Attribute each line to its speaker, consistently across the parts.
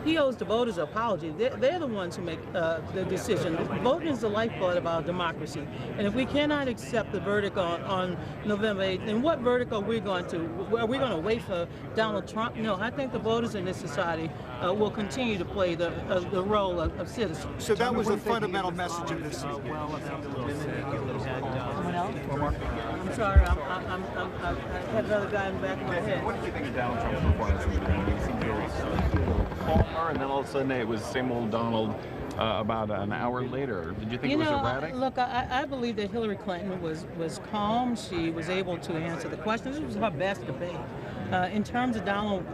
Speaker 1: He owes the voters an apology. They're the ones who make the decision. Voting is the lifeblood of our democracy. And if we cannot accept the verdict on November 8th, then what verdict are we going to? Are we going to wait for Donald Trump? No, I think the voters in this society will continue to play the role of citizens.
Speaker 2: So that was the fundamental message of this season.
Speaker 1: Someone else? I'm sorry, I had another guy in the back of my head.
Speaker 3: What did you think of Donald Trump's performance in the debate? He seemed very calmer, and then all of a sudden it was same old Donald about an hour later. Did you think it was erratic?
Speaker 1: Look, I believe that Hillary Clinton was calm. She was able to answer the questions. This was her best debate. In terms of Donald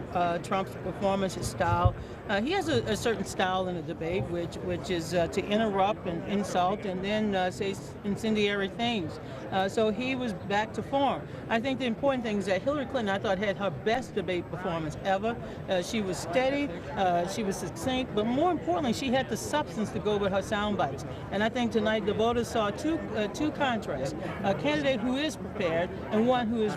Speaker 1: Trump's performance, his style, he has a certain style in the debate, which is to interrupt and insult and then say incendiary things. So he was back to form. I think the important thing is that Hillary Clinton, I thought, had her best debate performance ever. She was steady, she was succinct, but more importantly, she had the substance to go with her sound bites. And I think tonight the voters saw two contrasts: a candidate who is prepared and one who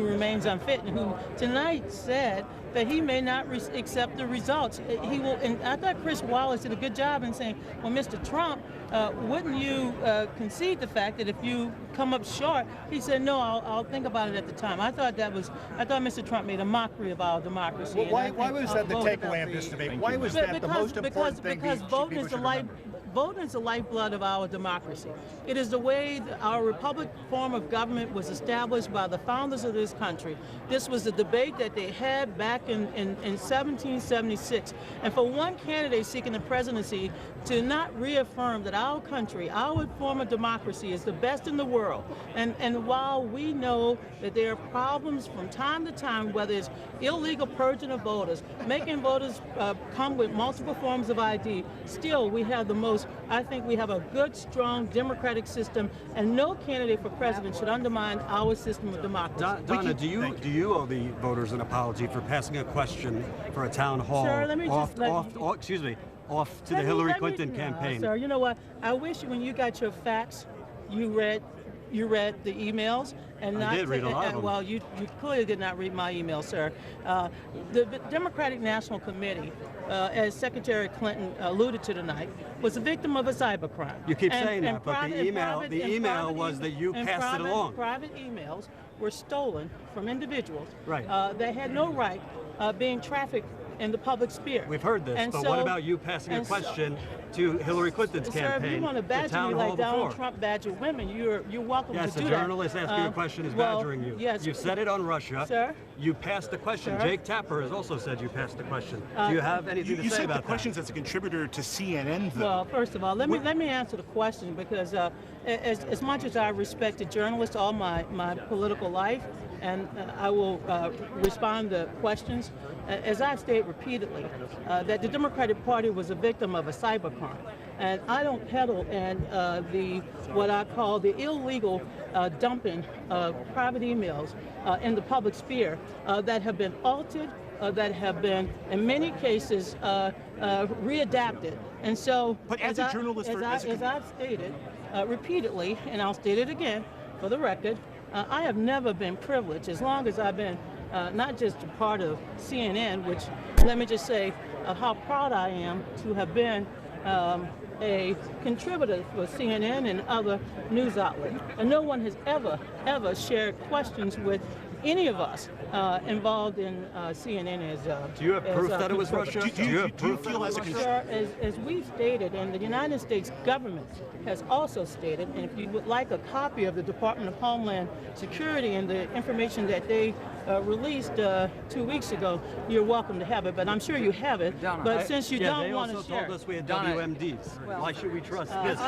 Speaker 1: remains unfit, and who tonight said that he may not accept the results. He will, and I thought Chris Wallace did a good job in saying, well, Mr. Trump, wouldn't you concede the fact that if you come up short? He said, no, I'll think about it at the time. I thought Mr. Trump made a mockery of our democracy.
Speaker 2: Well, why was that the takeaway of this debate? Why was that the most important thing?
Speaker 1: Because voting is the lifeblood of our democracy. It is the way our republic form of government was established by the founders of this country. This was the debate that they had back in 1776. And for one candidate seeking the presidency to not reaffirm that our country, our form of democracy, is the best in the world. And while we know that there are problems from time to time, whether it's illegal purging of voters, making voters come with multiple forms of ID, still we have the most, I think we have a good, strong democratic system, and no candidate for president should undermine our system of democracy.
Speaker 4: Donna, do you owe the voters an apology for passing a question for a town hall
Speaker 1: Sir, let me just
Speaker 4: off to the Hillary Clinton campaign?
Speaker 1: Sir, you know what? I wish when you got your facts, you read the emails and not.
Speaker 4: I did read a lot of them.
Speaker 1: Well, you clearly did not read my email, sir. The Democratic National Committee, as Secretary Clinton alluded to tonight, was a victim of a cybercrime.
Speaker 4: You keep saying that, but the email was that you passed it along.
Speaker 1: Private emails were stolen from individuals.
Speaker 4: Right.
Speaker 1: They had no right being trafficked in the public sphere.
Speaker 4: We've heard this, but what about you passing a question to Hillary Clinton's campaign?
Speaker 1: Sir, if you want to badger me like Donald Trump badgered women, you're welcome to do that.
Speaker 4: Yes, a journalist asking a question is badgering you.
Speaker 1: Yes.
Speaker 4: You said it on Russia.
Speaker 1: Sir?
Speaker 4: You passed the question.
Speaker 1: Sir?
Speaker 4: Jake Tapper has also said you passed the question. Do you have anything to say about that?
Speaker 2: You said the questions as a contributor to CNN, though.
Speaker 1: Well, first of all, let me answer the question, because as much as I respected journalists all my political life, and I will respond to questions, as I've stated repeatedly, that the Democratic Party was a victim of a cybercrime. And I don't peddle in what I call the illegal dumping of private emails in the public sphere that have been altered, that have been, in many cases, readapted. And so,
Speaker 2: but as I've
Speaker 1: stated repeatedly, and I'll state it again for the record, I have never been privileged, as long as I've been not just a part of CNN, which, let me just say how proud I am to have been a contributor for CNN and other news outlets. And no one has ever shared questions with any of us involved in CNN as
Speaker 4: do you have proof that it was Russia?
Speaker 2: Do you feel as a
Speaker 1: Sir, as we've stated, and the United States government has also stated, and if you would like a copy of the Department of Homeland Security and the information that they released 2 weeks ago, you're welcome to have it, but I'm sure you have it.
Speaker 4: Donna,
Speaker 1: but since you don't want to
Speaker 4: share,
Speaker 1: share,
Speaker 4: they also told us we had WMDs. Why should we trust this?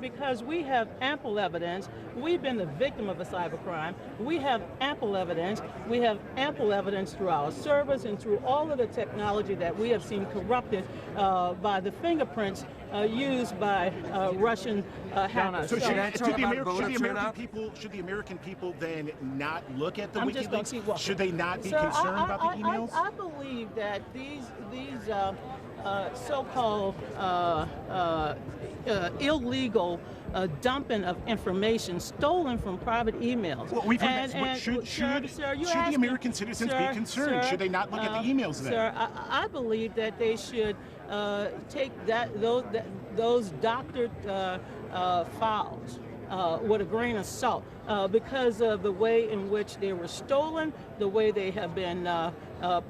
Speaker 1: Because we have ample evidence. We've been the victim of a cybercrime. We have ample evidence. We have ample evidence through our servers and through all of the technology that we have seen corrupted by the fingerprints used by Russian hackers.
Speaker 2: So should the American people then not look at the WikiLeaks? Should they not be concerned about the emails?
Speaker 1: I believe that these so-called illegal dumping of information stolen from private emails.
Speaker 2: Well, we've heard that. Should the American citizens be concerned? Should they not look at the emails then?
Speaker 1: Sir, I believe that they should take those doctored files with a grain of salt because of the way in which they were stolen, the way they have been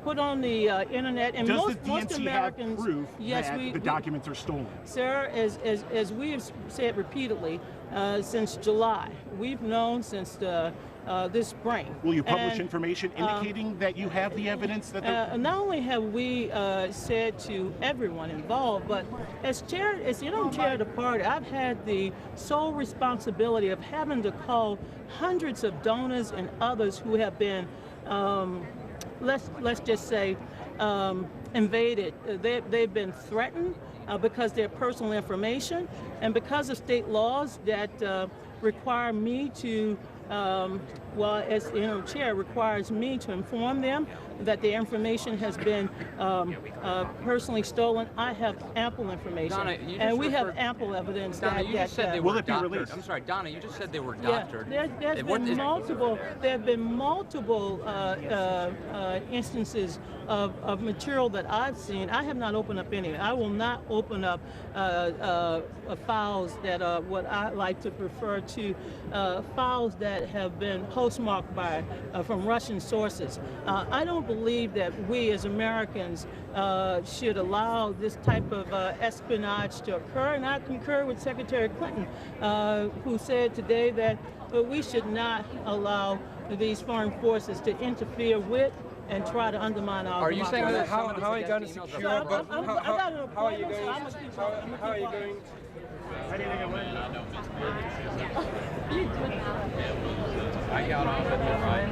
Speaker 1: put on the internet, and
Speaker 2: most
Speaker 1: Americans.
Speaker 2: Have proof
Speaker 1: yes,
Speaker 2: that the documents are stolen?
Speaker 1: Sir, as we have said repeatedly since July, we've known since this spring.
Speaker 2: Will you publish information indicating that you have the evidence that?
Speaker 1: Not only have we said to everyone involved, but as interim chair of the party, I've had the sole responsibility of having to call hundreds of donors and others who have been, let's just say, invaded. They've been threatened because their personal information, and because of state laws that require me to. As interim chair, requires me to inform them that their information has been personally stolen. I have ample information,
Speaker 5: Donna,
Speaker 1: and we have ample evidence
Speaker 5: Donna,
Speaker 1: that.
Speaker 5: You just said they were doctored.
Speaker 2: Released?
Speaker 5: I'm sorry, Donna. You just said they were doctored.
Speaker 1: Yeah, there have been multiple instances of material that I've seen. I have not opened up any. I will not open up files that are what I like to prefer to files that have been postmarked by from Russian sources. I don't believe that we as Americans should allow this type of espionage to occur, and I concur with Secretary Clinton, who said today that we should not allow these foreign forces to interfere with and try to undermine our
Speaker 5: democracy. Are you saying that
Speaker 6: how are you going to secure? How are you going? How are you going?
Speaker 3: I got off at the right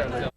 Speaker 3: time.